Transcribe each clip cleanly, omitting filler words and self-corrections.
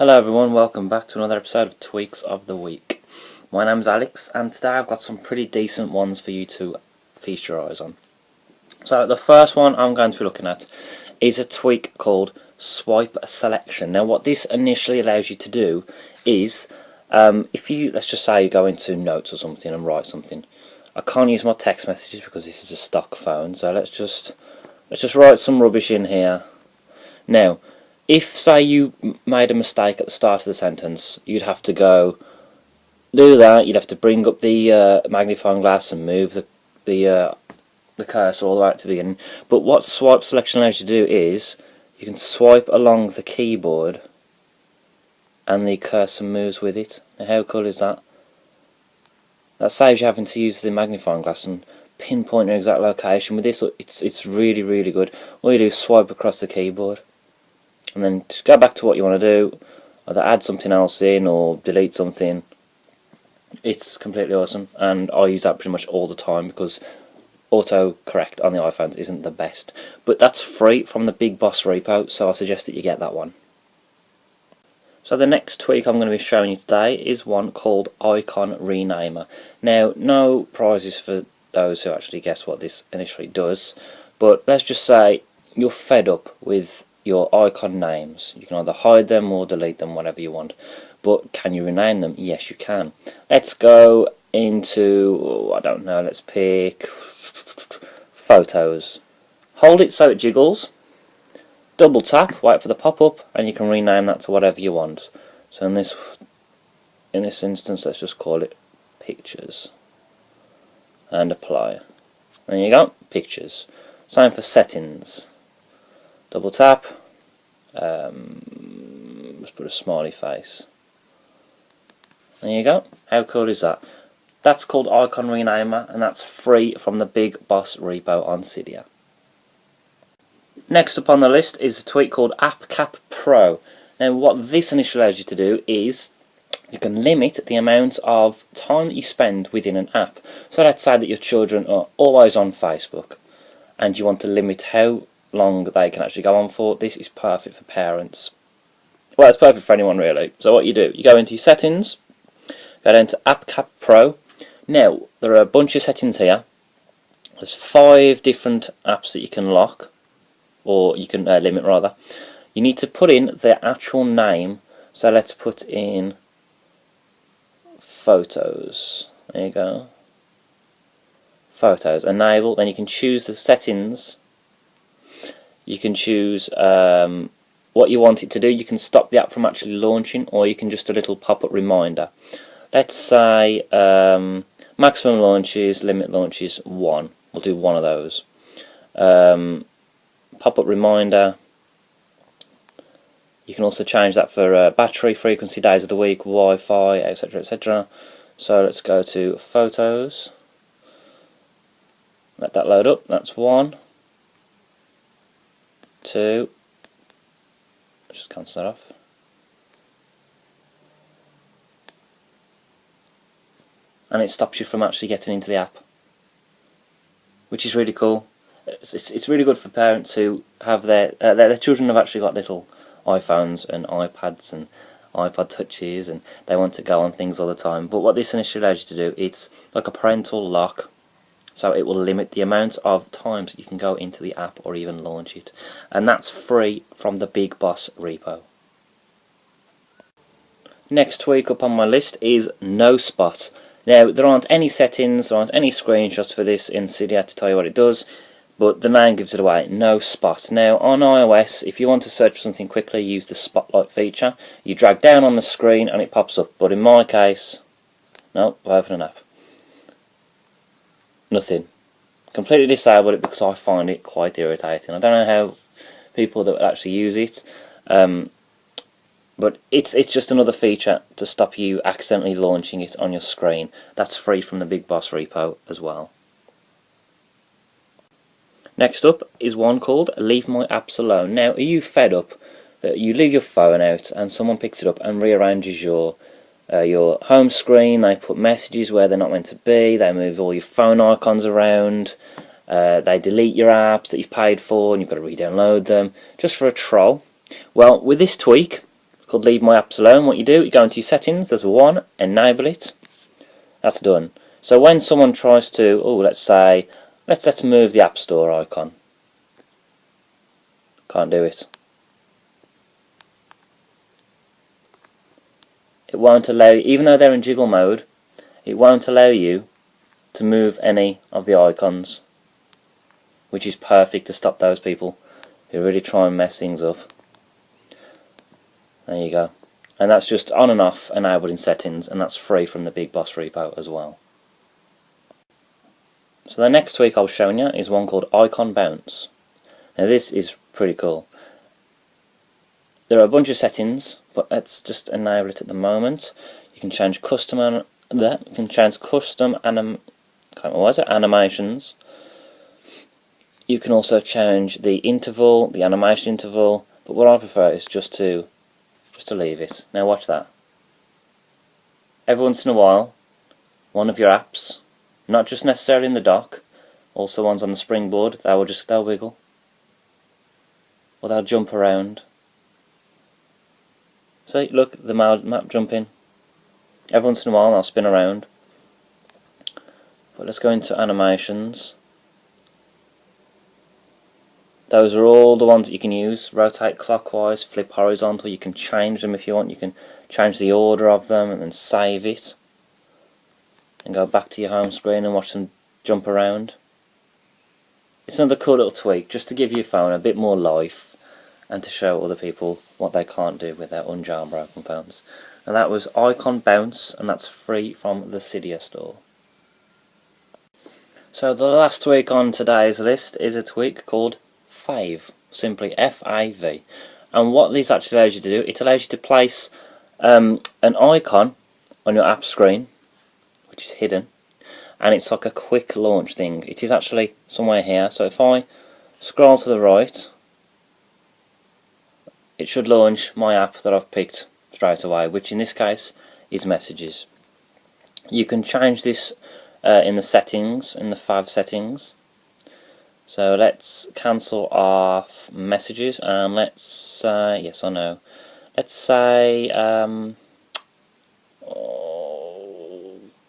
Hello everyone, welcome back to another episode of Tweaks of the Week. My name's Alex and today I've got some pretty decent ones for you to feast your eyes on. So the first one I'm going to be looking at is a tweak called Swipe Selection. Now what this initially allows you to do is, if you, let's just say you go into Notes or something and write something. I can't use my text messages because this is a stock phone, so let's just write some rubbish in here. Now, if, say, you made a mistake at the start of the sentence, you'd have to go do that. You'd have to bring up the magnifying glass and move the cursor all the way up to the beginning. But what Swipe Selection allows you to do is you can swipe along the keyboard and the cursor moves with it. Now, how cool is that? That saves you having to use the magnifying glass and pinpoint your exact location. With this, it's really, really good. All you do is swipe across the keyboard. And then just go back to what you want to do, either add something else in or delete something. It's completely awesome, and I use that pretty much all the time because autocorrect on the iPhone isn't the best. But that's free from the Big Boss repo, so I suggest that you get that one. So the next tweak I'm going to be showing you today is one called Icon Renamer. Now, no prizes for those who actually guess what this initially does, but let's just say you're fed up with your icon names. You can either hide them or delete them, whatever you want. But can you rename them? Yes, you can. Let's go into, I don't know, let's pick photos. Hold it so it jiggles. Double tap, wait for the pop-up, and you can rename that to whatever you want. So in this instance, let's just call it pictures. And apply. There you go, pictures. Same for settings. Double tap, let's put a smiley face. There you go. How cool is that? That's called Icon Renamer, and that's free from the Big Boss repo on Cydia. Next up on the list is a tweak called AppCapPro. Now what this initially allows you to do is you can limit the amount of time that you spend within an app. So let's say that your children are always on Facebook and you want to limit how long they can actually go on for. This is perfect for parents. Well, it's perfect for anyone really. So what you do, you go into your settings, go down to AppCapPro. Now, there are a bunch of settings here. There's 5 different apps that you can lock, or you can limit rather. You need to put in the actual name, so let's put in photos. There you go. Photos, enable, then you can choose the settings. You can choose what you want it to do. You can stop the app from actually launching, or you can just a little pop-up reminder. Let's say maximum launches, limit launches 1. We'll do one of those. Pop-up reminder. You can also change that for battery, frequency, days of the week, Wi-Fi, etc., etc. So let's go to photos. Let that load up. That's 1. 2, just cancel that off. And it stops you from actually getting into the app, which is really cool. It's really good for parents who have their children have actually got little iPhones and iPads and iPod touches and they want to go on things all the time. But what this initially allows you to do, it's like a parental lock. So it will limit the amount of times you can go into the app or even launch it. And that's free from the Big Boss repo. Next tweak up on my list is NoSpots. Now there aren't any settings, there aren't any screenshots for this in Cydia to tell you what it does, but the name gives it away, NoSpots. Now on iOS, if you want to search for something quickly, use the spotlight feature. You drag down on the screen and it pops up, but in my case, no, I open an app. Nothing. Completely disabled it because I find it quite irritating. I don't know how people that actually use it, but it's just another feature to stop you accidentally launching it on your screen. That's free from the Big Boss repo as well. Next up is one called Leave My Apps Alone. Now, are you fed up that you leave your phone out and someone picks it up and rearranges your home screen? They put messages where they're not meant to be, they move all your phone icons around, they delete your apps that you've paid for and you've got to re-download them just for a troll. Well, with this tweak called Leave My Apps Alone. What you do, you go into your settings, there's one, enable it. That's done. So when someone tries to, let's move the App Store icon. Can't do it. It won't allow you, even though they're in jiggle mode, it won't allow you to move any of the icons, which is perfect to stop those people who really try and mess things up. There you go. And that's just on and off enabled in settings, and that's free from the Big Boss repo as well. So the next tweak I was showing you is one called Icon Bounce. Now this is pretty cool. There are a bunch of settings, but let's just enable it at the moment. You can change animations. You can also change the interval, the animation interval, but what I prefer is just to leave it. Now watch that. Every once in a while, one of your apps, not just necessarily in the dock, also ones on the springboard, they'll wiggle, or they'll jump around. See, look, the map jumping. Every once in a while, they'll spin around. But let's go into animations. Those are all the ones that you can use. Rotate clockwise, flip horizontal. You can change them if you want. You can change the order of them and then save it. And go back to your home screen and watch them jump around. It's another cool little tweak just to give your phone a bit more life and to show other people what they can't do with their unjailbroken phones. And that was Icon Bounce, and that's free from the Cydia store. So the last tweak on today's list is a tweak called Fave, simply F-A-V. And what this actually allows you to do, it allows you to place an icon on your app screen, which is hidden, and it's like a quick launch thing. It is actually somewhere here, so if I scroll to the right, it should launch my app that I've picked straight away, which in this case is Messages. You can change this in the settings, in the Fav settings. So let's cancel off Messages and let's say, yes or no, let's say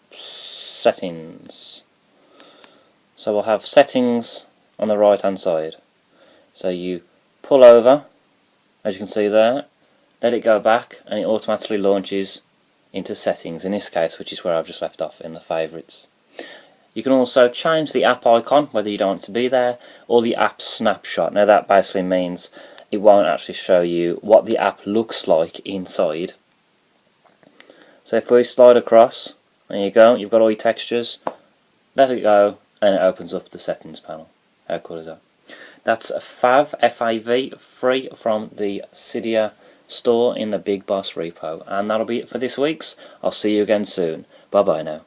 settings. So we'll have settings on the right hand side. So you pull over, as you can see there, let it go back and it automatically launches into settings, in this case, which is where I've just left off in the favourites. You can also change the app icon, whether you don't want it to be there, or the app snapshot. Now that basically means it won't actually show you what the app looks like inside. So if we slide across, there you go, you've got all your textures, let it go, and it opens up the settings panel. How cool is that? That's Fav, F-A-V, free from the Cydia store in the Big Boss repo. And that'll be it for this week's. I'll see you again soon. Bye bye now.